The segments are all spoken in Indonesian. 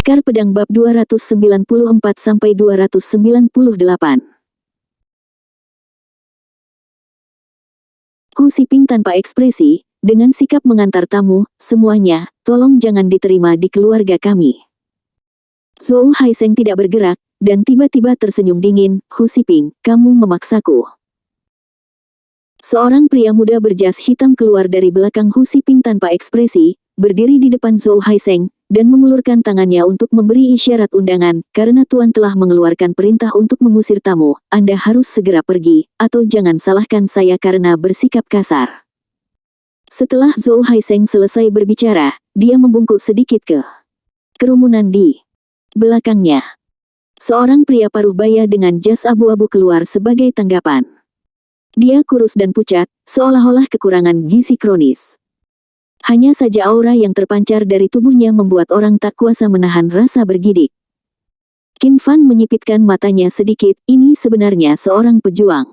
Laskar Pedang Bab 294-298. Hu Siping tanpa ekspresi, dengan sikap mengantar tamu, semuanya, tolong jangan diterima di keluarga kami. Zhou Haisheng tidak bergerak, dan tiba-tiba tersenyum dingin. Hu Siping, kamu memaksaku. Seorang pria muda berjas hitam keluar dari belakang Hu Siping tanpa ekspresi, berdiri di depan Zhou Haisheng, dan mengulurkan tangannya untuk memberi isyarat undangan. Karena Tuan telah mengeluarkan perintah untuk mengusir tamu, Anda harus segera pergi, atau jangan salahkan saya karena bersikap kasar. Setelah Zhou Haisheng selesai berbicara, dia membungkuk sedikit ke kerumunan di belakangnya. Seorang pria paruh baya dengan jas abu-abu keluar sebagai tanggapan. Dia kurus dan pucat, seolah-olah kekurangan gizi kronis. Hanya saja aura yang terpancar dari tubuhnya membuat orang tak kuasa menahan rasa bergidik. Qin Fan menyipitkan matanya sedikit, ini sebenarnya seorang pejuang.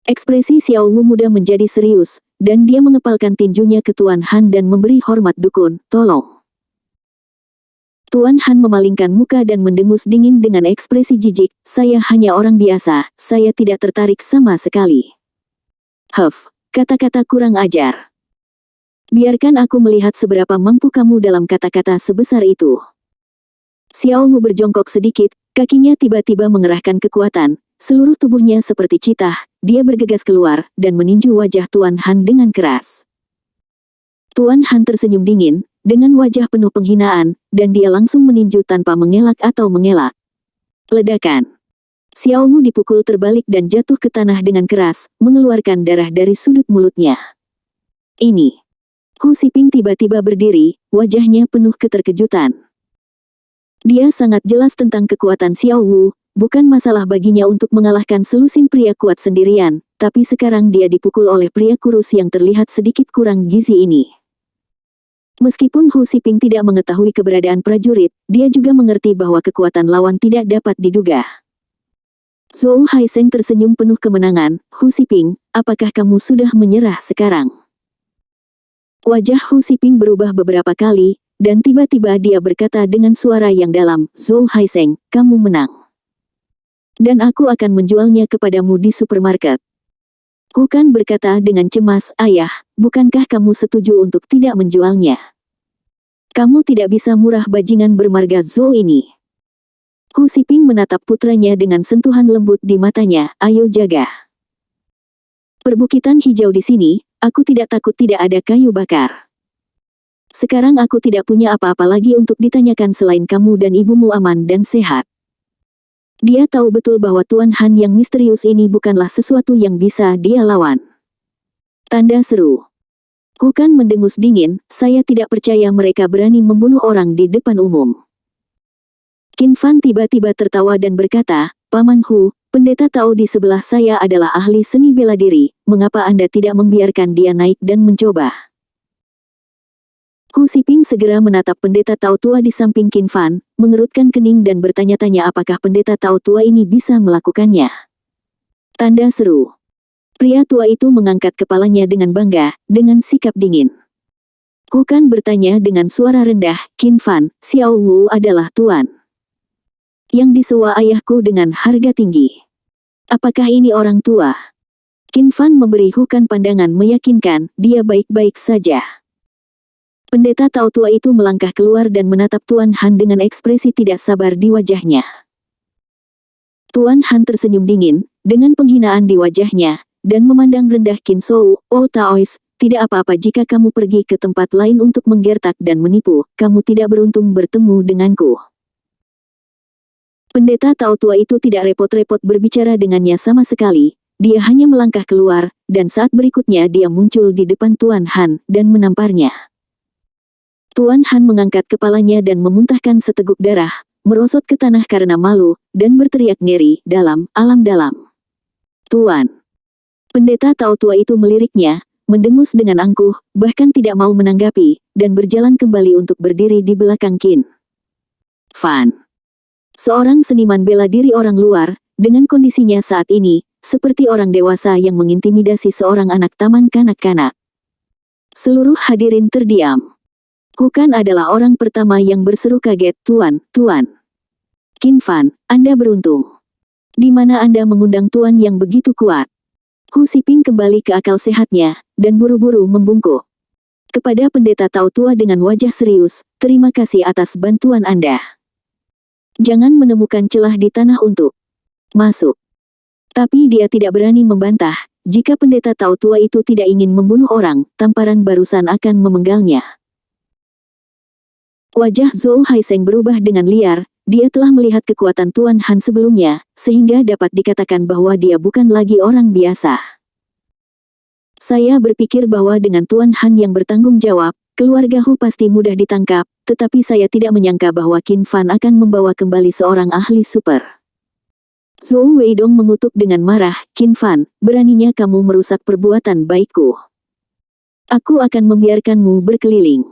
Ekspresi Xiao Wu muda menjadi serius, dan dia mengepalkan tinjunya ke Tuan Han dan memberi hormat dukun, tolong. Tuan Han memalingkan muka dan mendengus dingin dengan ekspresi jijik, saya hanya orang biasa, saya tidak tertarik sama sekali. Huff, kata-kata kurang ajar. Biarkan aku melihat seberapa mampu kamu dalam kata-kata sebesar itu. Xiao Wu berjongkok sedikit, kakinya tiba-tiba mengerahkan kekuatan, seluruh tubuhnya seperti citah, dia bergegas keluar, dan meninju wajah Tuan Han dengan keras. Tuan Han tersenyum dingin, dengan wajah penuh penghinaan, dan dia langsung meninju tanpa mengelak atau mengelak. Ledakan. Xiao Wu dipukul terbalik dan jatuh ke tanah dengan keras, mengeluarkan darah dari sudut mulutnya. Ini. Hu Siping tiba-tiba berdiri, wajahnya penuh keterkejutan. Dia sangat jelas tentang kekuatan Xiao Wu, bukan masalah baginya untuk mengalahkan selusin pria kuat sendirian, tapi sekarang dia dipukul oleh pria kurus yang terlihat sedikit kurang gizi ini. Meskipun Hu Siping tidak mengetahui keberadaan prajurit, dia juga mengerti bahwa kekuatan lawan tidak dapat diduga. Zhou Haisheng tersenyum penuh kemenangan, Hu Siping, apakah kamu sudah menyerah sekarang? Wajah Hu Siping berubah beberapa kali, dan tiba-tiba dia berkata dengan suara yang dalam, Zhou Haisheng, kamu menang. Dan aku akan menjualnya kepadamu di supermarket. Kukan berkata dengan cemas, ayah, bukankah kamu setuju untuk tidak menjualnya? Kamu tidak bisa murah bajingan bermarga Zhou ini. Hu Siping menatap putranya dengan sentuhan lembut di matanya, ayo jaga. Perbukitan hijau di sini, aku tidak takut tidak ada kayu bakar. Sekarang aku tidak punya apa-apa lagi untuk ditanyakan selain kamu dan ibumu aman dan sehat. Dia tahu betul bahwa Tuan Han yang misterius ini bukanlah sesuatu yang bisa dia lawan. Tanda seru. Kukan mendengus dingin, saya tidak percaya mereka berani membunuh orang di depan umum. Qin Fan tiba-tiba tertawa dan berkata, Paman Hu, Pendeta tahu di sebelah saya adalah ahli seni bela diri, mengapa Anda tidak membiarkan dia naik dan mencoba? Hu Siping segera menatap pendeta tahu tua di samping Qin Fan, mengerutkan kening dan bertanya-tanya apakah pendeta tahu tua ini bisa melakukannya. Tanda seru. Pria tua itu mengangkat kepalanya dengan bangga, dengan sikap dingin. Kukan bertanya dengan suara rendah, Qin Fan, Xiao Wu adalah tuan yang disewa ayahku dengan harga tinggi. Apakah ini orang tua? Qin Fan memberi Hukan pandangan meyakinkan, dia baik-baik saja. Pendeta tahu tua itu melangkah keluar dan menatap Tuan Han dengan ekspresi tidak sabar di wajahnya. Tuan Han tersenyum dingin, dengan penghinaan di wajahnya, dan memandang rendah Qin Shou, Oh Taois, tidak apa-apa jika kamu pergi ke tempat lain untuk menggertak dan menipu, kamu tidak beruntung bertemu denganku. Pendeta tahu tua itu tidak repot-repot berbicara dengannya sama sekali, dia hanya melangkah keluar, dan saat berikutnya dia muncul di depan Tuan Han, dan menamparnya. Tuan Han mengangkat kepalanya dan memuntahkan seteguk darah, merosot ke tanah karena malu, dan berteriak ngeri, dalam, alam dalam. Tuan. Pendeta tahu tua itu meliriknya, mendengus dengan angkuh, bahkan tidak mau menanggapi, dan berjalan kembali untuk berdiri di belakang Qin Fan. Seorang seniman bela diri orang luar, dengan kondisinya saat ini, seperti orang dewasa yang mengintimidasi seorang anak taman kanak-kanak. Seluruh hadirin terdiam. Kukan adalah orang pertama yang berseru kaget, Tuan, Tuan. Qin Fan, Anda beruntung. Di mana Anda mengundang Tuan yang begitu kuat? Hu Siping kembali ke akal sehatnya, dan buru-buru membungkuk. Kepada pendeta Tao Tua dengan wajah serius, terima kasih atas bantuan Anda. Jangan menemukan celah di tanah untuk masuk. Tapi dia tidak berani membantah, jika pendeta Tao Tua itu tidak ingin membunuh orang, tamparan barusan akan memenggalnya. Wajah Zhou Haisheng berubah dengan liar, dia telah melihat kekuatan Tuan Han sebelumnya, sehingga dapat dikatakan bahwa dia bukan lagi orang biasa. Saya berpikir bahwa dengan Tuan Han yang bertanggung jawab, keluarga Hu pasti mudah ditangkap, tetapi saya tidak menyangka bahwa Qin Fan akan membawa kembali seorang ahli super. Zhou Weidong mengutuk dengan marah, Qin Fan, beraninya kamu merusak perbuatan baikku. Aku akan membiarkanmu berkeliling.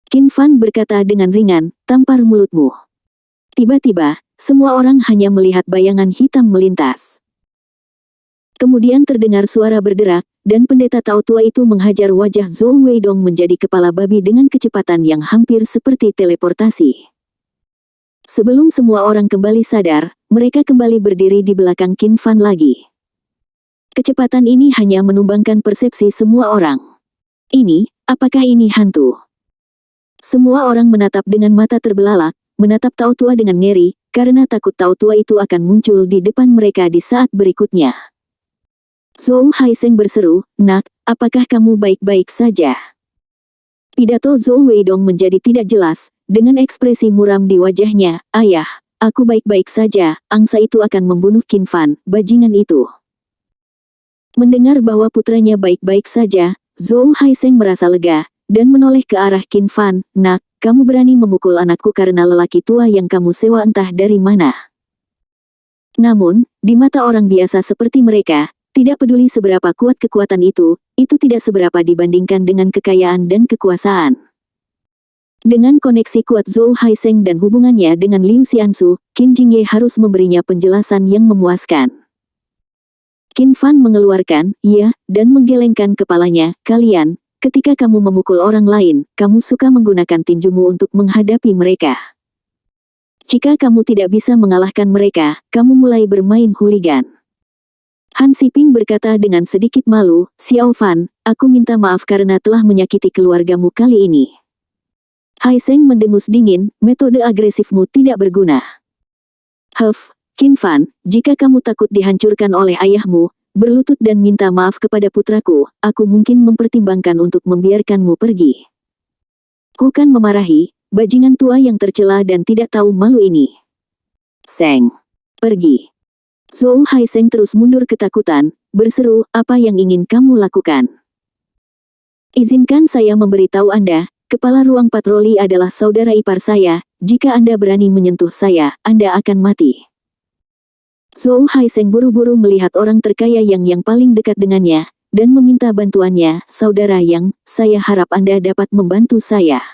Qin Fan berkata dengan ringan, tampar mulutmu. Tiba-tiba, semua orang hanya melihat bayangan hitam melintas. Kemudian terdengar suara berderak, dan pendeta Tao Tua itu menghajar wajah Zhou Weidong menjadi kepala babi dengan kecepatan yang hampir seperti teleportasi. Sebelum semua orang kembali sadar, mereka kembali berdiri di belakang Qin Fan lagi. Kecepatan ini hanya menumbangkan persepsi semua orang. Apakah ini hantu? Semua orang menatap dengan mata terbelalak, menatap Tao Tua dengan ngeri, karena takut Tao Tua itu akan muncul di depan mereka di saat berikutnya. Zhou Haisheng berseru, Nak, apakah kamu baik-baik saja? Pidato Zhou Weidong menjadi tidak jelas, dengan ekspresi muram di wajahnya, Ayah, aku baik-baik saja, angsa itu akan membunuh Qin Fan, bajingan itu. Mendengar bahwa putranya baik-baik saja, Zhou Haisheng merasa lega, dan menoleh ke arah Qin Fan, Nak, kamu berani memukul anakku karena lelaki tua yang kamu sewa entah dari mana. Namun, di mata orang biasa seperti mereka, tidak peduli seberapa kuat kekuatan itu tidak seberapa dibandingkan dengan kekayaan dan kekuasaan. Dengan koneksi kuat Zhou Haisheng dan hubungannya dengan Liu Xiansu, Qin Jingye harus memberinya penjelasan yang memuaskan. Qin Fan mengeluarkan, iya, dan menggelengkan kepalanya, kalian, ketika kamu memukul orang lain, kamu suka menggunakan tinjumu untuk menghadapi mereka. Jika kamu tidak bisa mengalahkan mereka, kamu mulai bermain hooligan. Han Siping berkata dengan sedikit malu, Xiao Fan, aku minta maaf karena telah menyakiti keluargamu kali ini. Haisheng mendengus dingin, metode agresifmu tidak berguna. Qin Fan, jika kamu takut dihancurkan oleh ayahmu, berlutut dan minta maaf kepada putraku, aku mungkin mempertimbangkan untuk membiarkanmu pergi. Kukan memarahi, bajingan tua yang tercela dan tidak tahu malu ini. Seng, pergi. Zhou Haisheng terus mundur ketakutan, berseru, apa yang ingin kamu lakukan? Izinkan saya memberitahu Anda, kepala ruang patroli adalah saudara ipar saya, jika Anda berani menyentuh saya, Anda akan mati. Zhou Haisheng buru-buru melihat orang terkaya yang paling dekat dengannya, dan meminta bantuannya, saudara Yang, saya harap Anda dapat membantu saya.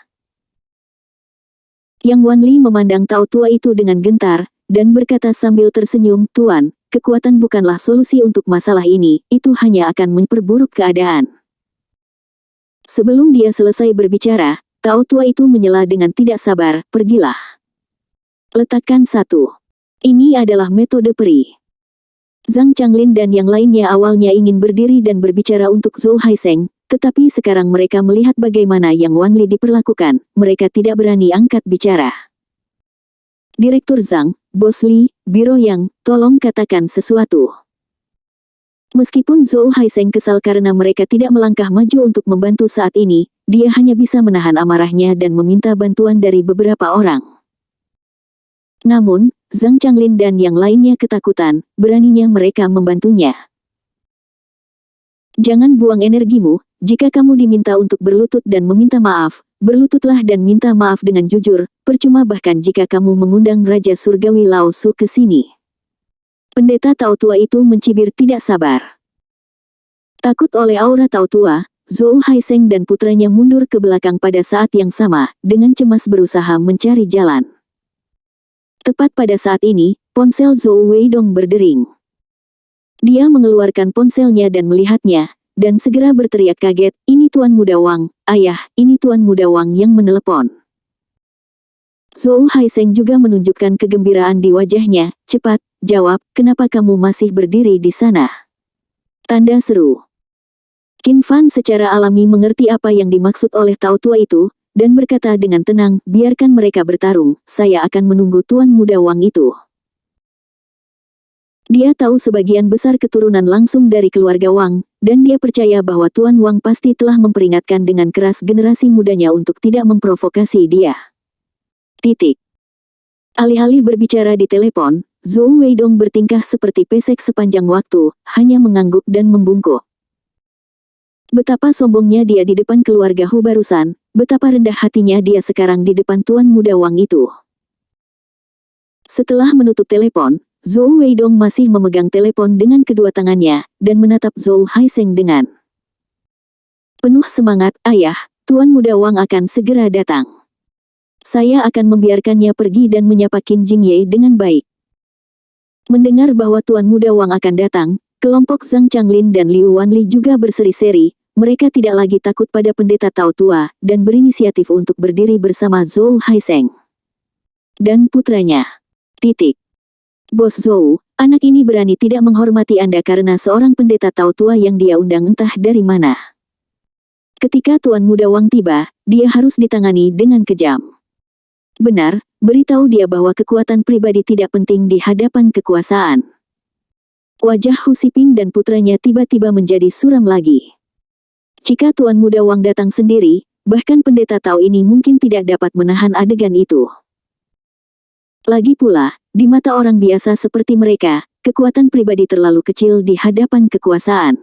Yang Wanli memandang Tao Tua itu dengan gentar, dan berkata sambil tersenyum, Tuan, kekuatan bukanlah solusi untuk masalah ini, itu hanya akan memperburuk keadaan. Sebelum dia selesai berbicara, Tao Tua itu menyela dengan tidak sabar, pergilah. Letakkan satu. Ini adalah metode peri. Zhang Changlin dan yang lainnya awalnya ingin berdiri dan berbicara untuk Zhou Haisheng, tetapi sekarang mereka melihat bagaimana Yang Wanli diperlakukan, mereka tidak berani angkat bicara. Direktur Zhang, Bos Li, Biro Yang, tolong katakan sesuatu. Meskipun Zhou Haisheng kesal karena mereka tidak melangkah maju untuk membantu saat ini, dia hanya bisa menahan amarahnya dan meminta bantuan dari beberapa orang. Namun, Zhang Changlin dan yang lainnya ketakutan, beraninya mereka membantunya. Jangan buang energimu, jika kamu diminta untuk berlutut dan meminta maaf, berlututlah dan minta maaf dengan jujur, percuma bahkan jika kamu mengundang Raja Surgawi Lao Su ke sini. Pendeta Tao Tua itu mencibir tidak sabar. Takut oleh aura Tao Tua, Zhou Haisheng dan putranya mundur ke belakang pada saat yang sama, dengan cemas berusaha mencari jalan. Tepat pada saat ini, ponsel Zhou Weidong berdering. Dia mengeluarkan ponselnya dan melihatnya, dan segera berteriak kaget, "Ini Tuan Muda Wang, ayah, ini Tuan Muda Wang yang menelepon." Zhou Haisheng juga menunjukkan kegembiraan di wajahnya. "Cepat, jawab, kenapa kamu masih berdiri di sana?" Tanda seru. Qin Fan secara alami mengerti apa yang dimaksud oleh Tao tua itu, dan berkata dengan tenang, "Biarkan mereka bertarung, saya akan menunggu Tuan Muda Wang itu." Dia tahu sebagian besar keturunan langsung dari keluarga Wang, dan dia percaya bahwa Tuan Wang pasti telah memperingatkan dengan keras generasi mudanya untuk tidak memprovokasi dia. Alih-alih berbicara di telepon, Zhou Weidong bertingkah seperti pesek sepanjang waktu, hanya mengangguk dan membungkuk. Betapa sombongnya dia di depan keluarga Hu barusan, betapa rendah hatinya dia sekarang di depan Tuan Muda Wang itu. Setelah menutup telepon, Zhou Weidong masih memegang telepon dengan kedua tangannya, dan menatap Zhou Haisheng dengan penuh semangat, "Ayah, Tuan Muda Wang akan segera datang. Saya akan membiarkannya pergi dan menyapa Qin Jingye dengan baik." Mendengar bahwa Tuan Muda Wang akan datang, kelompok Zhang Changlin dan Liu Wanli juga berseri-seri. Mereka tidak lagi takut pada pendeta Tao tua, dan berinisiatif untuk berdiri bersama Zhou Haisheng dan putranya. "Bos Zhou, anak ini berani tidak menghormati Anda karena seorang pendeta Tao tua yang dia undang entah dari mana. Ketika Tuan Muda Wang tiba, dia harus ditangani dengan kejam. Benar, beritahu dia bahwa kekuatan pribadi tidak penting di hadapan kekuasaan." Wajah Hu Xiping dan putranya tiba-tiba menjadi suram lagi. Jika Tuan Muda Wang datang sendiri, bahkan pendeta Tao ini mungkin tidak dapat menahan adegan itu. Lagi pula, di mata orang biasa seperti mereka, kekuatan pribadi terlalu kecil di hadapan kekuasaan.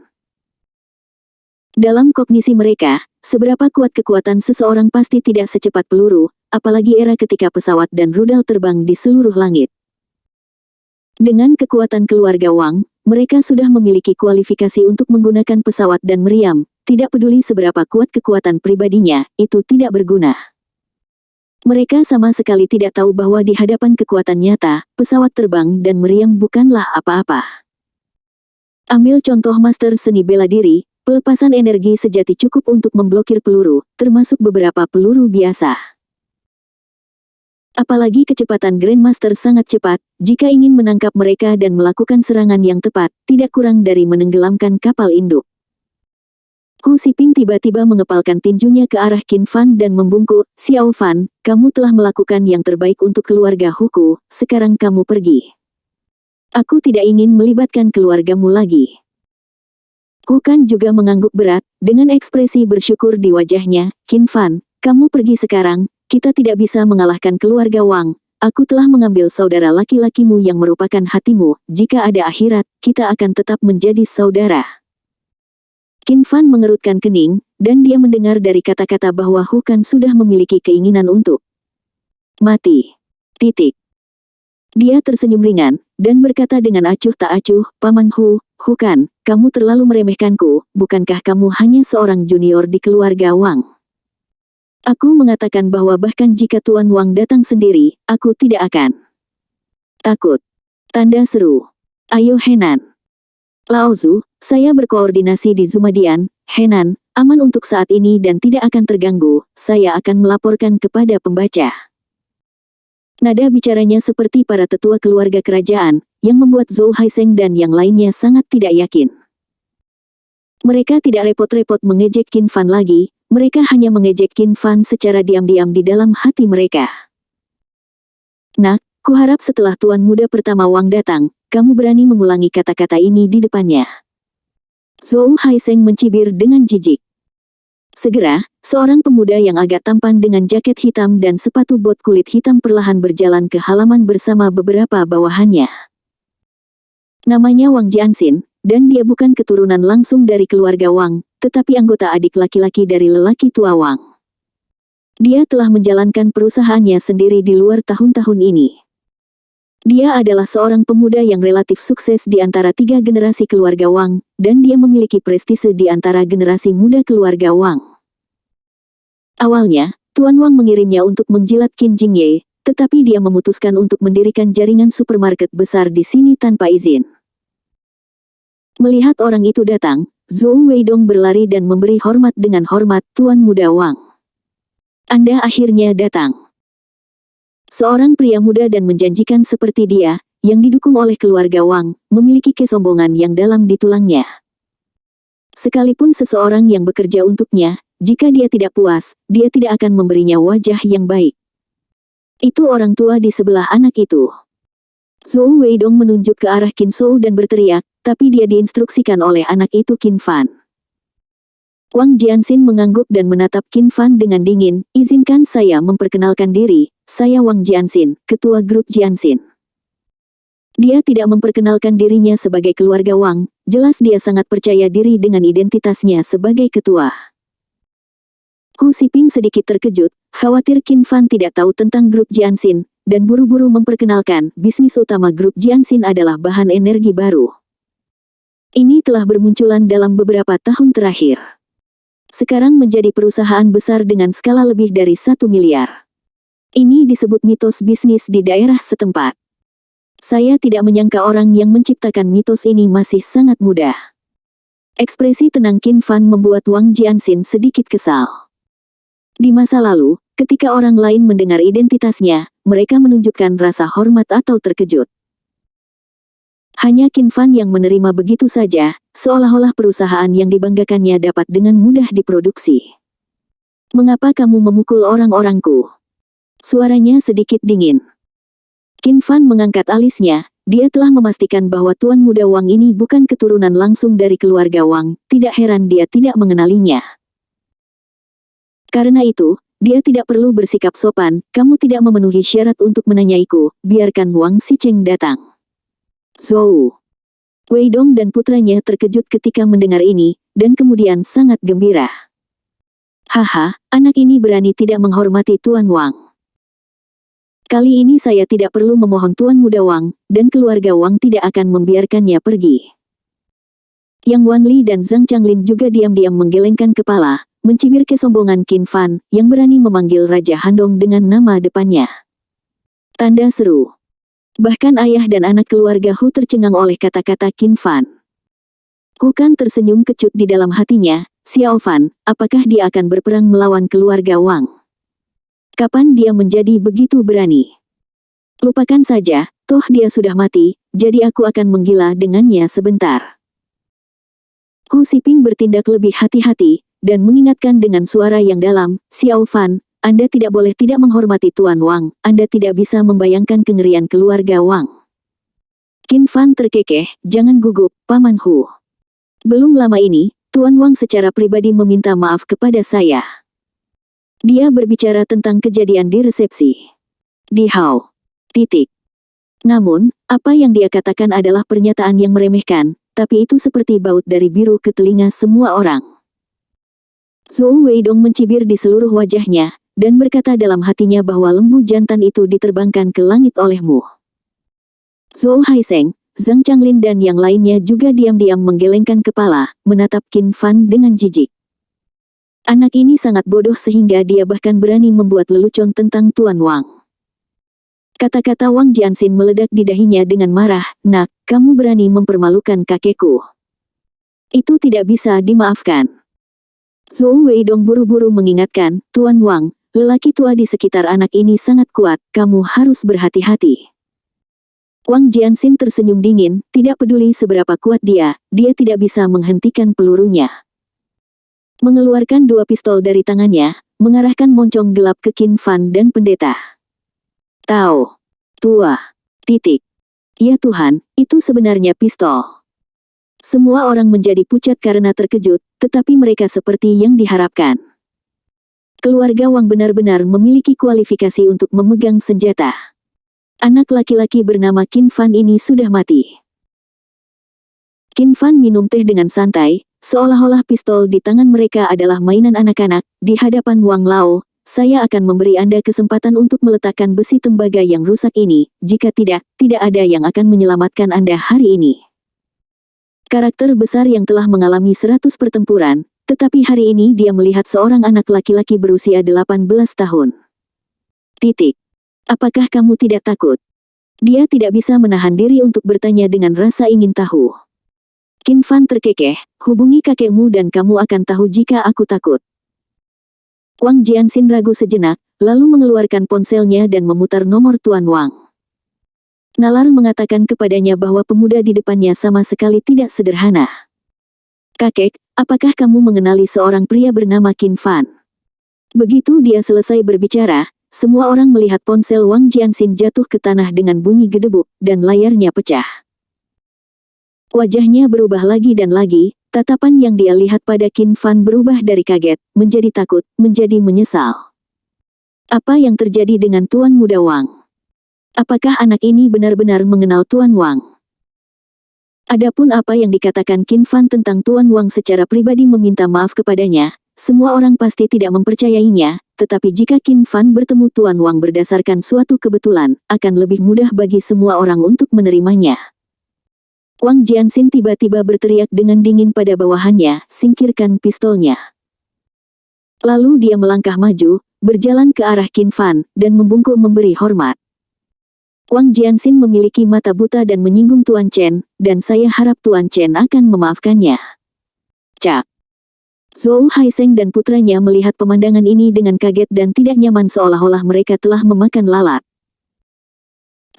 Dalam kognisi mereka, seberapa kuat kekuatan seseorang pasti tidak secepat peluru, apalagi era ketika pesawat dan rudal terbang di seluruh langit. Dengan kekuatan keluarga Wang, mereka sudah memiliki kualifikasi untuk menggunakan pesawat dan meriam, tidak peduli seberapa kuat kekuatan pribadinya, itu tidak berguna. Mereka sama sekali tidak tahu bahwa di hadapan kekuatan nyata, pesawat terbang dan meriam bukanlah apa-apa. Ambil contoh master seni bela diri, pelepasan energi sejati cukup untuk memblokir peluru, termasuk beberapa peluru biasa. Apalagi kecepatan Grandmaster sangat cepat, jika ingin menangkap mereka dan melakukan serangan yang tepat, tidak kurang dari menenggelamkan kapal induk. Hu Xiping tiba-tiba mengepalkan tinjunya ke arah Qin Fan dan membungkuk, "Xiao Fan, kamu telah melakukan yang terbaik untuk keluarga Huku, sekarang kamu pergi. Aku tidak ingin melibatkan keluargamu lagi." Hu Kan juga mengangguk berat, dengan ekspresi bersyukur di wajahnya, "Qin Fan, kamu pergi sekarang, kita tidak bisa mengalahkan keluarga Wang. Aku telah mengambil saudara laki-lakimu yang merupakan hatimu, jika ada akhirat, kita akan tetap menjadi saudara." Qin Fan mengerutkan kening, dan dia mendengar dari kata-kata bahwa Hu Kan sudah memiliki keinginan untuk mati. Dia tersenyum ringan, dan berkata dengan acuh tak acuh, "Paman Hu Kan, kamu terlalu meremehkanku, bukankah kamu hanya seorang junior di keluarga Wang? Aku mengatakan bahwa bahkan jika Tuan Wang datang sendiri, aku tidak akan takut." Tanda seru. "Ayo Henan." "Laozu, saya berkoordinasi di Zumadian, Henan, aman untuk saat ini dan tidak akan terganggu, saya akan melaporkan kepada pembaca." Nada bicaranya seperti para tetua keluarga kerajaan, yang membuat Zhou Haisheng dan yang lainnya sangat tidak yakin. Mereka tidak repot-repot mengejek Qin Fan lagi, mereka hanya mengejek Qin Fan secara diam-diam di dalam hati mereka. "Nak, kuharap setelah Tuan Muda pertama Wang datang, kamu berani mengulangi kata-kata ini di depannya." Zhou Haisheng mencibir dengan jijik. Segera, seorang pemuda yang agak tampan dengan jaket hitam dan sepatu bot kulit hitam perlahan berjalan ke halaman bersama beberapa bawahannya. Namanya Wang Jianxin, dan dia bukan keturunan langsung dari keluarga Wang, tetapi anggota adik laki-laki dari lelaki tua Wang. Dia telah menjalankan perusahaannya sendiri di luar tahun-tahun ini. Dia adalah seorang pemuda yang relatif sukses di antara 3 generasi keluarga Wang, dan dia memiliki prestise di antara generasi muda keluarga Wang. Awalnya, Tuan Wang mengirimnya untuk menjilat Qin Jingye, tetapi dia memutuskan untuk mendirikan jaringan supermarket besar di sini tanpa izin. Melihat orang itu datang, Zhou Weidong berlari dan memberi hormat dengan hormat, Tuan Muda Wang. Anda akhirnya datang. Seorang pria muda dan menjanjikan seperti dia, yang didukung oleh keluarga Wang, memiliki kesombongan yang dalam di tulangnya. Sekalipun seseorang yang bekerja untuknya, jika dia tidak puas, dia tidak akan memberinya wajah yang baik. Itu orang tua di sebelah anak itu. Zhou Weidong menunjuk ke arah Qin Shou dan berteriak, tapi dia diinstruksikan oleh anak itu Qin Fan. Wang Jianxin mengangguk dan menatap Qin Fan dengan dingin. Izinkan saya memperkenalkan diri, saya Wang Jianxin, ketua grup Jianxin. Dia tidak memperkenalkan dirinya sebagai keluarga Wang, jelas dia sangat percaya diri dengan identitasnya sebagai ketua. Hu Xiping sedikit terkejut, khawatir Qin Fan tidak tahu tentang grup Jianxin, dan buru-buru memperkenalkan, bisnis utama grup Jianxin adalah bahan energi baru. Ini telah bermunculan dalam beberapa tahun terakhir. Sekarang menjadi perusahaan besar dengan skala lebih dari 1 miliar. Ini disebut mitos bisnis di daerah setempat. Saya tidak menyangka orang yang menciptakan mitos ini masih sangat muda. Ekspresi tenang Qin Fan membuat Wang Jianxin sedikit kesal. Di masa lalu, ketika orang lain mendengar identitasnya, mereka menunjukkan rasa hormat atau terkejut. Hanya Qin Fan yang menerima begitu saja, seolah-olah perusahaan yang dibanggakannya dapat dengan mudah diproduksi. Mengapa kamu memukul orang-orangku? Suaranya sedikit dingin. Qin Fan mengangkat alisnya, dia telah memastikan bahwa Tuan Muda Wang ini bukan keturunan langsung dari keluarga Wang, tidak heran dia tidak mengenalinya. Karena itu, dia tidak perlu bersikap sopan, kamu tidak memenuhi syarat untuk menanyaiku, biarkan Wang Xicheng datang. Zhou Weidong dan putranya terkejut ketika mendengar ini, dan kemudian sangat gembira. Haha, anak ini berani tidak menghormati Tuan Wang. Kali ini saya tidak perlu memohon Tuan Muda Wang, dan keluarga Wang tidak akan membiarkannya pergi. Yang Wan Li dan Zhang Changlin juga diam-diam menggelengkan kepala, mencibir kesombongan Qin Fan, yang berani memanggil Raja Handong dengan nama depannya. Tanda seru. Bahkan ayah dan anak keluarga Hu tercengang oleh kata-kata Qin Fan. Hu Kan tersenyum kecut di dalam hatinya, Xiao Fan, apakah dia akan berperang melawan keluarga Wang? Kapan dia menjadi begitu berani? Lupakan saja, toh dia sudah mati, jadi aku akan menggila dengannya sebentar. Hu Xiping bertindak lebih hati-hati, dan mengingatkan dengan suara yang dalam, Xiao Fan, Anda tidak boleh tidak menghormati Tuan Wang, Anda tidak bisa membayangkan kengerian keluarga Wang. Qin Fan terkekeh, jangan gugup, Paman Hu. Belum lama ini, Tuan Wang secara pribadi meminta maaf kepada saya. Dia berbicara tentang kejadian di resepsi. Di Hao. Titik. Namun, apa yang dia katakan adalah pernyataan yang meremehkan, tapi itu seperti baut dari biru ke telinga semua orang. Zhou Weidong mencibir di seluruh wajahnya, dan berkata dalam hatinya bahwa lembu jantan itu diterbangkan ke langit olehmu. Zhou Haisheng, Zhang Changlin dan yang lainnya juga diam-diam menggelengkan kepala, menatap Qin Fan dengan jijik. Anak ini sangat bodoh sehingga dia bahkan berani membuat lelucon tentang Tuan Wang. Kata-kata Wang Jianxin meledak di dahinya dengan marah, nak, kamu berani mempermalukan kakekku. Itu tidak bisa dimaafkan. Zhou Weidong buru-buru mengingatkan, Tuan Wang, lelaki tua di sekitar anak ini sangat kuat, kamu harus berhati-hati. Wang Jianxin tersenyum dingin, tidak peduli seberapa kuat dia tidak bisa menghentikan pelurunya. Mengeluarkan 2 pistol dari tangannya, mengarahkan moncong gelap ke Qin Fan dan pendeta. Tao. Tua. Titik. Ya Tuhan, itu sebenarnya pistol. Semua orang menjadi pucat karena terkejut, tetapi mereka seperti yang diharapkan. Keluarga Wang benar-benar memiliki kualifikasi untuk memegang senjata. Anak laki-laki bernama Qin Fan ini sudah mati. Qin Fan minum teh dengan santai, seolah-olah pistol di tangan mereka adalah mainan anak-anak. Di hadapan Wang Lao, saya akan memberi Anda kesempatan untuk meletakkan besi tembaga yang rusak ini, jika tidak ada yang akan menyelamatkan Anda hari ini. Karakter besar yang telah mengalami 100 pertempuran, tetapi hari ini dia melihat seorang anak laki-laki berusia 18 tahun. Titik. Apakah kamu tidak takut? Dia tidak bisa menahan diri untuk bertanya dengan rasa ingin tahu. Qin Fan terkekeh, hubungi kakekmu dan kamu akan tahu jika aku takut. Wang Jianxin ragu sejenak, lalu mengeluarkan ponselnya dan memutar nomor Tuan Wang. Nalar mengatakan kepadanya bahwa pemuda di depannya sama sekali tidak sederhana. Kakek, apakah kamu mengenali seorang pria bernama Qin Fan? Begitu dia selesai berbicara, semua orang melihat ponsel Wang Jianxin jatuh ke tanah dengan bunyi gedebuk, dan layarnya pecah. Wajahnya berubah lagi dan lagi, tatapan yang dia lihat pada Qin Fan berubah dari kaget, menjadi takut, menjadi menyesal. Apa yang terjadi dengan Tuan Muda Wang? Apakah anak ini benar-benar mengenal Tuan Wang? Adapun apa yang dikatakan Qin Fan tentang Tuan Wang secara pribadi meminta maaf kepadanya, semua orang pasti tidak mempercayainya, tetapi jika Qin Fan bertemu Tuan Wang berdasarkan suatu kebetulan, akan lebih mudah bagi semua orang untuk menerimanya. Wang Jianxin tiba-tiba berteriak dengan dingin pada bawahannya, singkirkan pistolnya. Lalu dia melangkah maju, berjalan ke arah Qin Fan, dan membungkuk memberi hormat. Wang Jianxin memiliki mata buta dan menyinggung Tuan Chen, dan saya harap Tuan Chen akan memaafkannya. Cak. Zhou Haisheng dan putranya melihat pemandangan ini dengan kaget dan tidak nyaman seolah-olah mereka telah memakan lalat.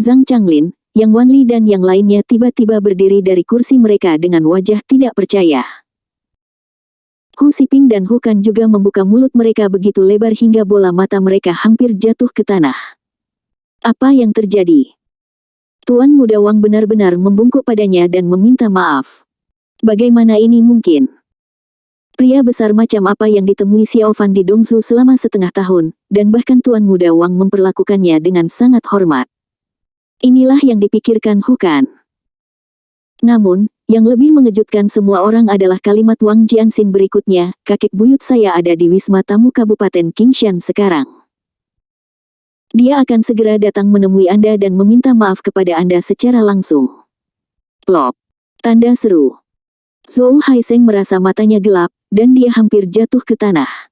Zhang Changlin, Yang Wanli dan yang lainnya tiba-tiba berdiri dari kursi mereka dengan wajah tidak percaya. Hu Xiping dan Hu Kan juga membuka mulut mereka begitu lebar hingga bola mata mereka hampir jatuh ke tanah. Apa yang terjadi? Tuan Muda Wang benar-benar membungkuk padanya dan meminta maaf. Bagaimana ini mungkin? Pria besar macam apa yang ditemui Xiao Fan di Dongzu selama setengah tahun, dan bahkan Tuan Muda Wang memperlakukannya dengan sangat hormat. Inilah yang dipikirkan Hu Kan. Namun, yang lebih mengejutkan semua orang adalah kalimat Wang Jianxin berikutnya, kakek buyut saya ada di Wisma Tamu Kabupaten Qingshan sekarang. Dia akan segera datang menemui Anda dan meminta maaf kepada Anda secara langsung. Plop. Tanda seru. Zhou Haisheng merasa matanya gelap, dan dia hampir jatuh ke tanah.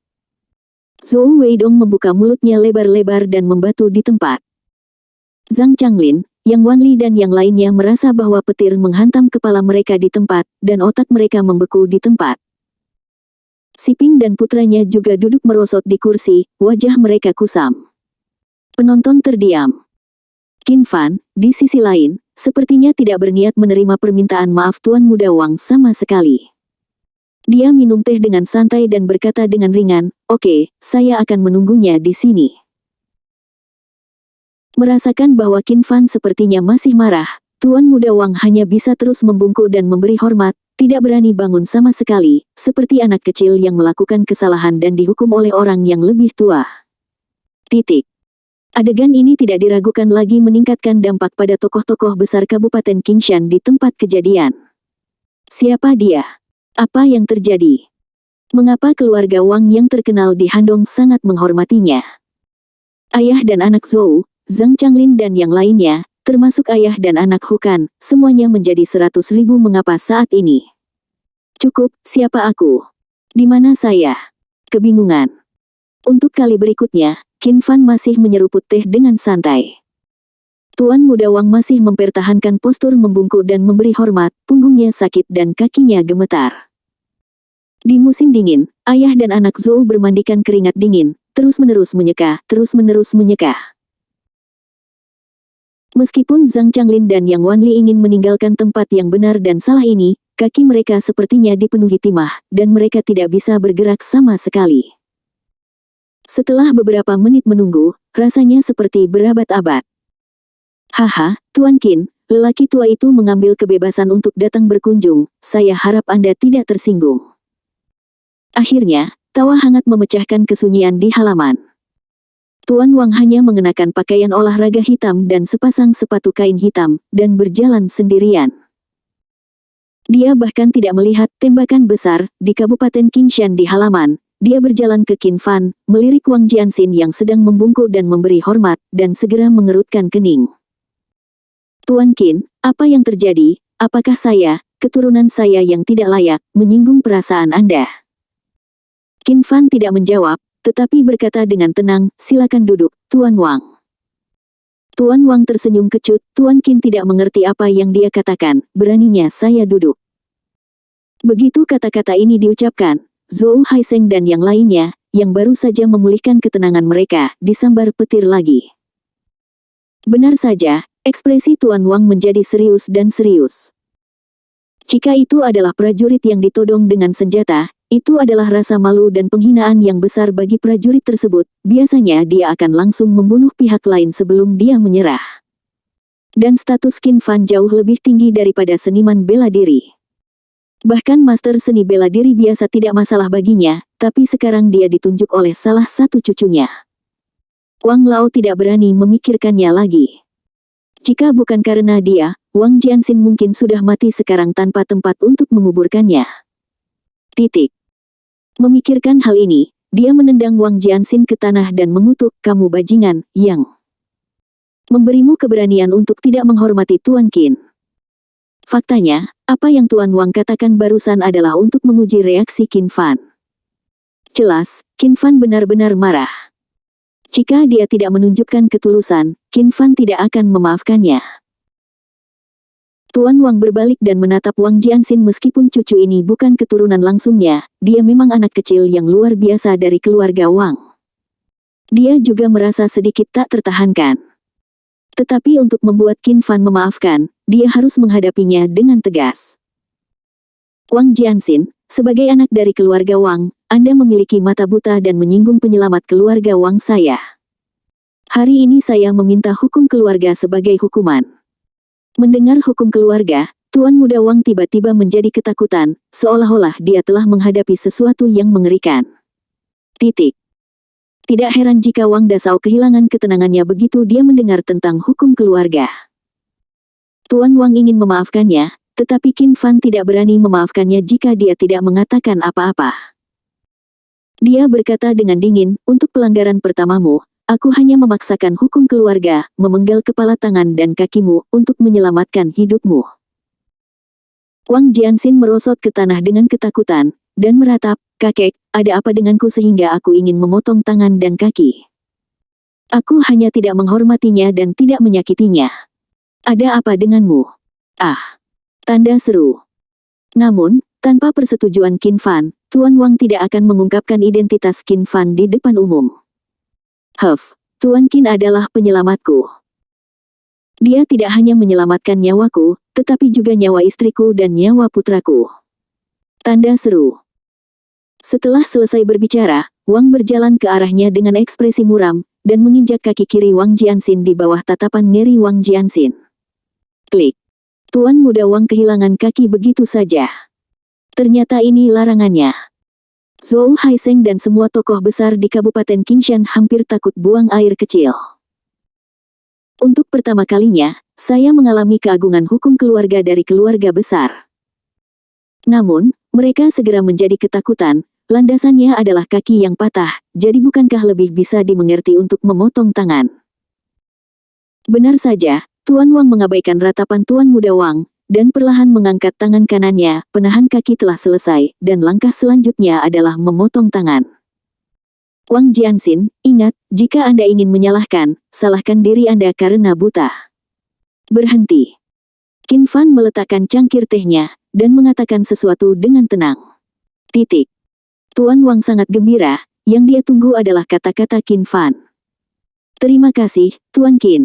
Zhou Weidong membuka mulutnya lebar-lebar dan membatu di tempat. Zhang Changlin, Yang Wanli dan yang lainnya merasa bahwa petir menghantam kepala mereka di tempat, dan otak mereka membeku di tempat. Xiping dan putranya juga duduk merosot di kursi, wajah mereka kusam. Penonton terdiam. Qin Fan, di sisi lain, sepertinya tidak berniat menerima permintaan maaf Tuan Muda Wang sama sekali. Dia minum teh dengan santai dan berkata dengan ringan, "Oke, saya akan menunggunya di sini." Merasakan bahwa Qin Fan sepertinya masih marah, Tuan Muda Wang hanya bisa terus membungkuk dan memberi hormat, tidak berani bangun sama sekali, seperti anak kecil yang melakukan kesalahan dan dihukum oleh orang yang lebih tua. Titik. Adegan ini tidak diragukan lagi meningkatkan dampak pada tokoh-tokoh besar Kabupaten Qingshan di tempat kejadian. Siapa dia? Apa yang terjadi? Mengapa keluarga Wang yang terkenal di Handong sangat menghormatinya? Ayah dan anak Zhou, Zhang Changlin dan yang lainnya, termasuk ayah dan anak Hu Kan, semuanya menjadi 100.000 mengapa saat ini. Cukup, siapa aku? Di mana saya? Kebingungan. Untuk kali berikutnya, Qin Fan masih menyeruput teh dengan santai. Tuan Muda Wang masih mempertahankan postur membungkuk dan memberi hormat, punggungnya sakit dan kakinya gemetar. Di musim dingin, ayah dan anak Zhou bermandikan keringat dingin, terus-menerus menyeka, terus-menerus menyeka. Meskipun Zhang Changlin dan Yang Wanli ingin meninggalkan tempat yang benar dan salah ini, kaki mereka sepertinya dipenuhi timah, dan mereka tidak bisa bergerak sama sekali. Setelah beberapa menit menunggu, rasanya seperti berabad-abad. Haha, Tuan Qin, lelaki tua itu mengambil kebebasan untuk datang berkunjung, saya harap Anda tidak tersinggung. Akhirnya, tawa hangat memecahkan kesunyian di halaman. Tuan Wang hanya mengenakan pakaian olahraga hitam dan sepasang sepatu kain hitam, dan berjalan sendirian. Dia bahkan tidak melihat tembakan besar di Kabupaten Qingshan di halaman. Dia berjalan ke Qin Fan, melirik Wang Jianxin yang sedang membungkuk dan memberi hormat, dan segera mengerutkan kening. Tuan Qin, apa yang terjadi? Apakah saya, keturunan saya yang tidak layak, menyinggung perasaan Anda? Qin Fan tidak menjawab, tetapi berkata dengan tenang, silakan duduk, Tuan Wang. Tuan Wang tersenyum kecut, Tuan Qin tidak mengerti apa yang dia katakan, beraninya saya duduk. Begitu kata-kata ini diucapkan, Zhou Haisheng dan yang lainnya, yang baru saja memulihkan ketenangan mereka, disambar petir lagi. Benar saja, ekspresi Tuan Wang menjadi serius dan serius. Jika itu adalah prajurit yang ditodong dengan senjata, itu adalah rasa malu dan penghinaan yang besar bagi prajurit tersebut. Biasanya dia akan langsung membunuh pihak lain sebelum dia menyerah. Dan status Qin Fan jauh lebih tinggi daripada seniman bela diri. Bahkan master seni bela diri biasa tidak masalah baginya, tapi sekarang dia ditunjuk oleh salah satu cucunya. Wang Lao tidak berani memikirkannya lagi. Jika bukan karena dia, Wang Jianxin mungkin sudah mati sekarang tanpa tempat untuk menguburkannya. Titik. Memikirkan hal ini, dia menendang Wang Jianxin ke tanah dan mengutuk, "Kamu bajingan, yang memberimu keberanian untuk tidak menghormati Tuan Qin." Faktanya, apa yang Tuan Wang katakan barusan adalah untuk menguji reaksi Qin Fan. Jelas, Qin Fan benar-benar marah. Jika dia tidak menunjukkan ketulusan, Qin Fan tidak akan memaafkannya. Tuan Wang berbalik dan menatap Wang Jianxin meskipun cucu ini bukan keturunan langsungnya, dia memang anak kecil yang luar biasa dari keluarga Wang. Dia juga merasa sedikit tak tertahankan. Tetapi untuk membuat Qin Fan memaafkan, dia harus menghadapinya dengan tegas. Wang Jianxin, sebagai anak dari keluarga Wang, Anda memiliki mata buta dan menyinggung penyelamat keluarga Wang saya. Hari ini saya meminta hukum keluarga sebagai hukuman. Mendengar hukum keluarga, Tuan Muda Wang tiba-tiba menjadi ketakutan, seolah-olah dia telah menghadapi sesuatu yang mengerikan. Titik. Tidak heran jika Wang Dasao kehilangan ketenangannya begitu dia mendengar tentang hukum keluarga. Tuan Wang ingin memaafkannya, tetapi Qin Fan tidak berani memaafkannya jika dia tidak mengatakan apa-apa. Dia berkata dengan dingin, "Untuk pelanggaran pertamamu, aku hanya memaksakan hukum keluarga, memenggal kepala tangan dan kakimu untuk menyelamatkan hidupmu." Wang Jianxin merosot ke tanah dengan ketakutan, dan meratap, "Kakek, ada apa denganku sehingga aku ingin memotong tangan dan kaki? Aku hanya tidak menghormatinya dan tidak menyakitinya. Ada apa denganmu?" "Ah!" Tanda seru. Namun, tanpa persetujuan Qin Fan, Tuan Wang tidak akan mengungkapkan identitas Qin Fan di depan umum. Tuan Qin adalah penyelamatku. Dia tidak hanya menyelamatkan nyawaku, tetapi juga nyawa istriku dan nyawa putraku. Tanda seru. Setelah selesai berbicara, Wang berjalan ke arahnya dengan ekspresi muram, dan menginjak kaki kiri Wang Jianxin di bawah tatapan ngeri Wang Jianxin. Klik. Tuan Muda Wang kehilangan kaki begitu saja. Ternyata ini larangannya. Zhou Haisheng dan semua tokoh besar di Kabupaten Qingshan hampir takut buang air kecil. Untuk pertama kalinya, saya mengalami keagungan hukum keluarga dari keluarga besar. Namun, mereka segera menjadi ketakutan. Landasannya adalah kaki yang patah, jadi bukankah lebih bisa dimengerti untuk memotong tangan? Benar saja, Tuan Wang mengabaikan ratapan Tuan Muda Wang, dan perlahan mengangkat tangan kanannya, penahan kaki telah selesai, dan langkah selanjutnya adalah memotong tangan. Wang Jianxin, ingat, jika Anda ingin menyalahkan, salahkan diri Anda karena buta. Berhenti. Qin Fan meletakkan cangkir tehnya, dan mengatakan sesuatu dengan tenang. Titik. Tuan Wang sangat gembira, yang dia tunggu adalah kata-kata Qin Fan. "Terima kasih, Tuan Qin."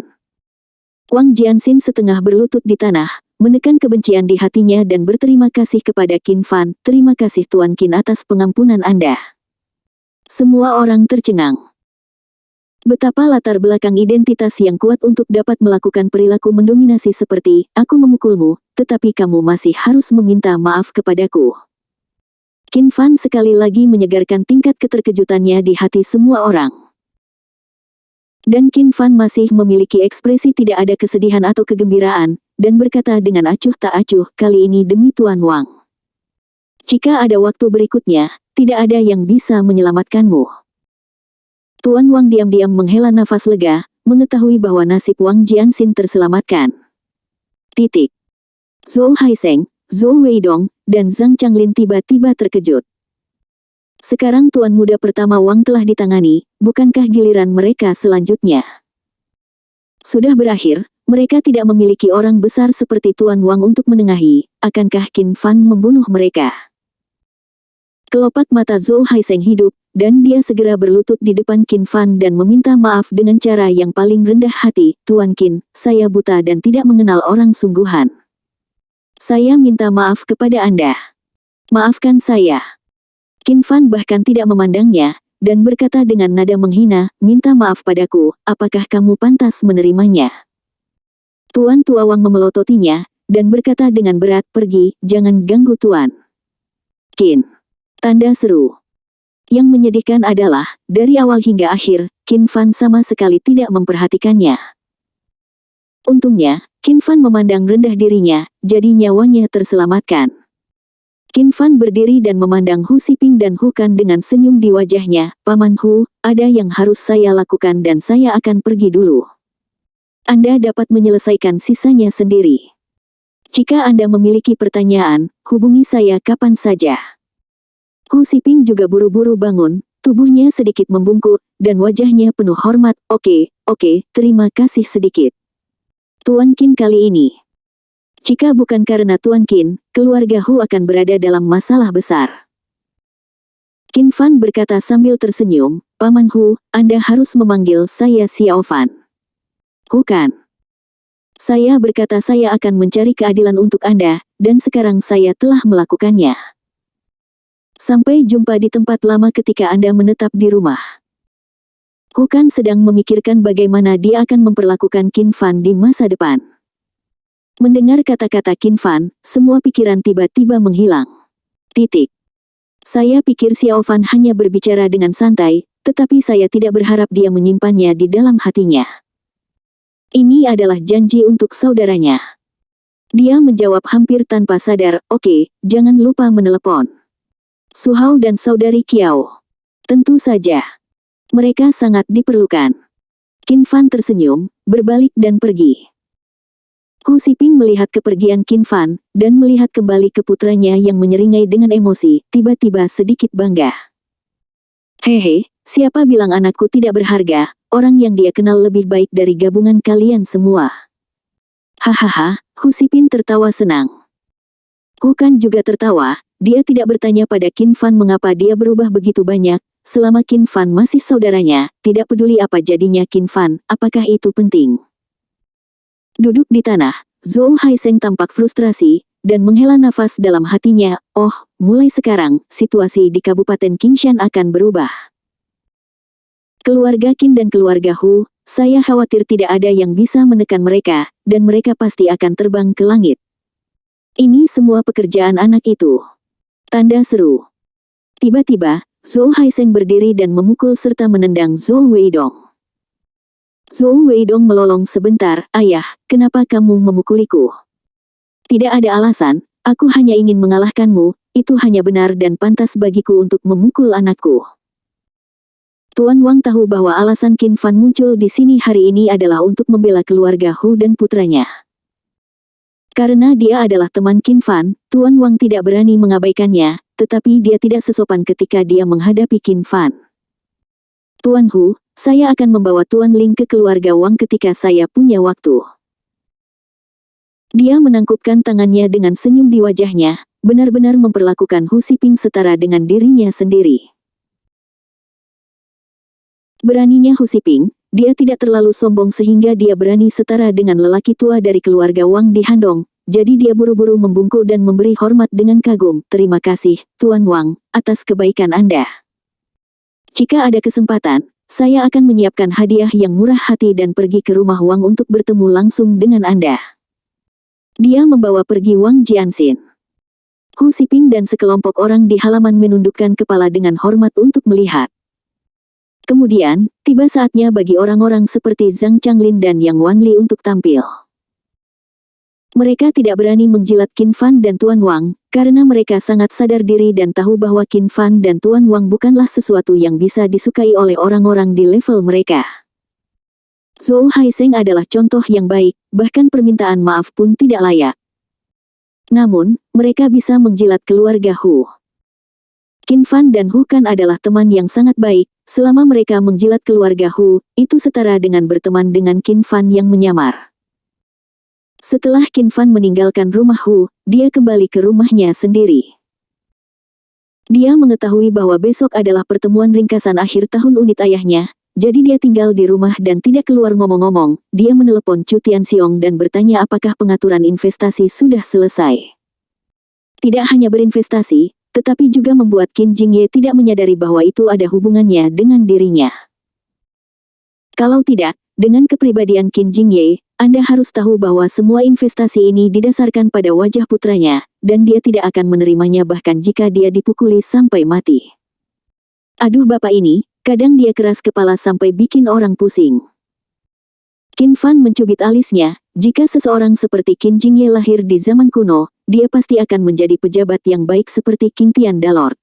Wang Jianxin setengah berlutut di tanah, menekan kebencian di hatinya dan berterima kasih kepada Qin Fan. "Terima kasih Tuan Qin atas pengampunan Anda." Semua orang tercengang. Betapa latar belakang identitas yang kuat untuk dapat melakukan perilaku mendominasi seperti, "Aku memukulmu, tetapi kamu masih harus meminta maaf kepadaku." Qin Fan sekali lagi menyegarkan tingkat keterkejutannya di hati semua orang. Dan Qin Fan masih memiliki ekspresi tidak ada kesedihan atau kegembiraan, dan berkata dengan acuh tak acuh, "Kali ini demi Tuan Wang. Jika ada waktu berikutnya, tidak ada yang bisa menyelamatkanmu." Tuan Wang diam-diam menghela nafas lega, mengetahui bahwa nasib Wang Jianxin terselamatkan. Titik. Zhou Haisheng, Zhou Weidong, dan Zhang Changlin tiba-tiba terkejut. Sekarang Tuan Muda pertama Wang telah ditangani, bukankah giliran mereka selanjutnya? Sudah berakhir, mereka tidak memiliki orang besar seperti Tuan Wang untuk menengahi. Akankah Qin Fan membunuh mereka? Kelopak mata Zhou Haisheng hidup, dan dia segera berlutut di depan Qin Fan dan meminta maaf dengan cara yang paling rendah hati. Tuan Qin, saya buta dan tidak mengenal orang sungguhan. Saya minta maaf kepada Anda. Maafkan saya. Qin Fan bahkan tidak memandangnya, dan berkata dengan nada menghina, minta maaf padaku, apakah kamu pantas menerimanya? Tuan Tua Wang memelototinya, dan berkata dengan berat, pergi, jangan ganggu Tuan Qin. Tanda seru. Yang menyedihkan adalah, dari awal hingga akhir, Qin Fan sama sekali tidak memperhatikannya. Untungnya, Qin Fan memandang rendah dirinya, jadi nyawanya terselamatkan. Qin Fan berdiri dan memandang Hu Xiping dan Hu Kan dengan senyum di wajahnya. Paman Hu, ada yang harus saya lakukan dan saya akan pergi dulu. Anda dapat menyelesaikan sisanya sendiri. Jika Anda memiliki pertanyaan, hubungi saya kapan saja. Hu Xiping juga buru-buru bangun, tubuhnya sedikit membungkuk, dan wajahnya penuh hormat. Oke, terima kasih sedikit. Tuan Qin kali ini. Jika bukan karena Tuan Qin, keluarga Hu akan berada dalam masalah besar. Qin Fan berkata sambil tersenyum, Paman Hu, Anda harus memanggil saya Xiao Fan. Hu Kan. Saya berkata saya akan mencari keadilan untuk Anda, dan sekarang saya telah melakukannya. Sampai jumpa di tempat lama ketika Anda menetap di rumah. Hu Kan sedang memikirkan bagaimana dia akan memperlakukan Qin Fan di masa depan. Mendengar kata-kata Qin Fan, semua pikiran tiba-tiba menghilang. Saya pikir Xiao Fan hanya berbicara dengan santai, tetapi saya tidak berharap dia menyimpannya di dalam hatinya. Ini adalah janji untuk saudaranya. Dia menjawab hampir tanpa sadar, oke, jangan lupa menelepon Su Hao dan saudari Qiao. Tentu saja. Mereka sangat diperlukan. Qin Fan tersenyum, berbalik dan pergi. Hu Xiping melihat kepergian Qin Fan, dan melihat kembali ke putranya yang menyeringai dengan emosi, tiba-tiba sedikit bangga. Hehe, siapa bilang anakku tidak berharga, orang yang dia kenal lebih baik dari gabungan kalian semua. Hahaha, Hu Xiping tertawa senang. Hu Kan juga tertawa. Dia tidak bertanya pada Qin Fan mengapa dia berubah begitu banyak, selama Qin Fan masih saudaranya, tidak peduli apa jadinya Qin Fan, apakah itu penting. Duduk di tanah, Zhou Haisheng tampak frustrasi, dan menghela nafas dalam hatinya, oh, mulai sekarang, situasi di Kabupaten Qingshan akan berubah. Keluarga Qin dan keluarga Hu, saya khawatir tidak ada yang bisa menekan mereka, dan mereka pasti akan terbang ke langit. Ini semua pekerjaan anak itu. Tanda seru. Tiba-tiba, Zhou Haisheng berdiri dan memukul serta menendang Zhou Weidong. Zhou Weidong melolong sebentar, ayah, kenapa kamu memukuliku? Tidak ada alasan, aku hanya ingin mengalahkanmu, itu hanya benar dan pantas bagiku untuk memukul anakku. Tuan Wang tahu bahwa alasan Qin Fan muncul di sini hari ini adalah untuk membela keluarga Hu dan putranya. Karena dia adalah teman Qin Fan, Tuan Wang tidak berani mengabaikannya, tetapi dia tidak sesopan ketika dia menghadapi Qin Fan. Tuan Hu, saya akan membawa Tuan Ling ke keluarga Wang ketika saya punya waktu. Dia menangkupkan tangannya dengan senyum di wajahnya, benar-benar memperlakukan Hu Xiping setara dengan dirinya sendiri. Beraninya Hu Xiping, dia tidak terlalu sombong sehingga dia berani setara dengan lelaki tua dari keluarga Wang di Handong, jadi dia buru-buru membungkuk dan memberi hormat dengan kagum. Terima kasih, Tuan Wang, atas kebaikan Anda. Jika ada kesempatan, saya akan menyiapkan hadiah yang murah hati dan pergi ke rumah Wang untuk bertemu langsung dengan Anda. Dia membawa pergi Wang Jianxin. Hu Xiping dan sekelompok orang di halaman menundukkan kepala dengan hormat untuk melihat. Kemudian, tiba saatnya bagi orang-orang seperti Zhang Changlin dan Yang Wanli untuk tampil. Mereka tidak berani menjilat Qin Fan dan Tuan Wang, karena mereka sangat sadar diri dan tahu bahwa Qin Fan dan Tuan Wang bukanlah sesuatu yang bisa disukai oleh orang-orang di level mereka. Zhou Haisheng adalah contoh yang baik, bahkan permintaan maaf pun tidak layak. Namun, mereka bisa menjilat keluarga Hu. Qin Fan dan Hu Kan adalah teman yang sangat baik, selama mereka menjilat keluarga Hu, itu setara dengan berteman dengan Qin Fan yang menyamar. Setelah Qin Fan meninggalkan rumah Hu, dia kembali ke rumahnya sendiri. Dia mengetahui bahwa besok adalah pertemuan ringkasan akhir tahun unit ayahnya, jadi dia tinggal di rumah dan tidak keluar. Ngomong-ngomong, dia menelepon Chu Tianxiong dan bertanya apakah pengaturan investasi sudah selesai. Tidak hanya berinvestasi, tetapi juga membuat Qin Jingye tidak menyadari bahwa itu ada hubungannya dengan dirinya. Kalau tidak, dengan kepribadian Qin Jingye, Anda harus tahu bahwa semua investasi ini didasarkan pada wajah putranya, dan dia tidak akan menerimanya bahkan jika dia dipukuli sampai mati. Aduh bapak ini, kadang dia keras kepala sampai bikin orang pusing. Qin Fan mencubit alisnya, jika seseorang seperti Qin Jingye lahir di zaman kuno, dia pasti akan menjadi pejabat yang baik seperti King Tian Dalord.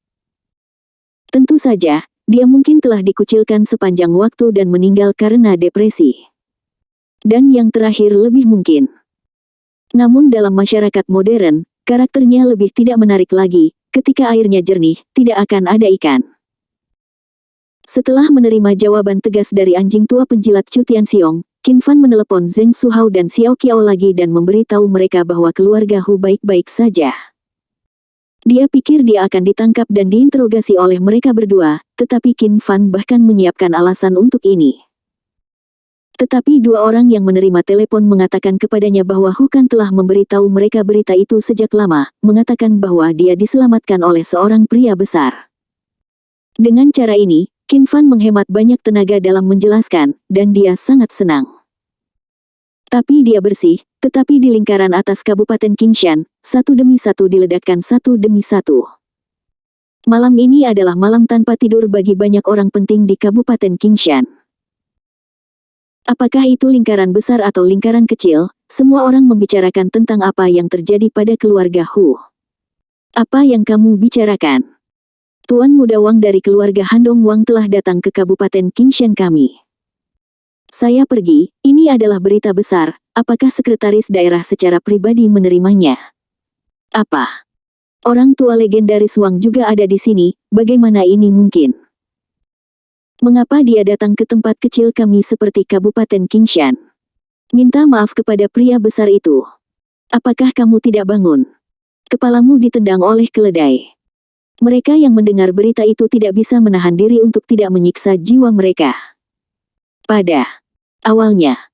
Tentu saja, dia mungkin telah dikucilkan sepanjang waktu dan meninggal karena depresi. Dan yang terakhir lebih mungkin. Namun dalam masyarakat modern, karakternya lebih tidak menarik lagi, ketika airnya jernih, tidak akan ada ikan. Setelah menerima jawaban tegas dari anjing tua penjilat Chu Tianxiong, Qin Fan menelepon Zheng Suhao dan Xiao Qiao lagi dan memberitahu mereka bahwa keluarga Hu baik-baik saja. Dia pikir dia akan ditangkap dan diinterogasi oleh mereka berdua, tetapi Qin Fan bahkan menyiapkan alasan untuk ini. Tetapi dua orang yang menerima telepon mengatakan kepadanya bahwa Hu Kan telah memberitahu mereka berita itu sejak lama, mengatakan bahwa dia diselamatkan oleh seorang pria besar. Dengan cara ini, Qin Fan menghemat banyak tenaga dalam menjelaskan, dan dia sangat senang. Tapi dia bersih, tetapi di lingkaran atas Kabupaten Qingshan, satu demi satu diledakkan satu demi satu. Malam ini adalah malam tanpa tidur bagi banyak orang penting di Kabupaten Qingshan. Apakah itu lingkaran besar atau lingkaran kecil, semua orang membicarakan tentang apa yang terjadi pada keluarga Hu. Apa yang kamu bicarakan? Tuan Muda Wang dari keluarga Handong Wang telah datang ke Kabupaten Qingshan kami. Saya pergi, ini adalah berita besar, apakah sekretaris daerah secara pribadi menerimanya? Apa? Orang tua legendaris Wang juga ada di sini, bagaimana ini mungkin? Mengapa dia datang ke tempat kecil kami seperti Kabupaten Qingshan? Minta maaf kepada pria besar itu. Apakah kamu tidak bangun? Kepalamu ditendang oleh keledai. Mereka yang mendengar berita itu tidak bisa menahan diri untuk tidak menyiksa jiwa mereka. Pada awalnya,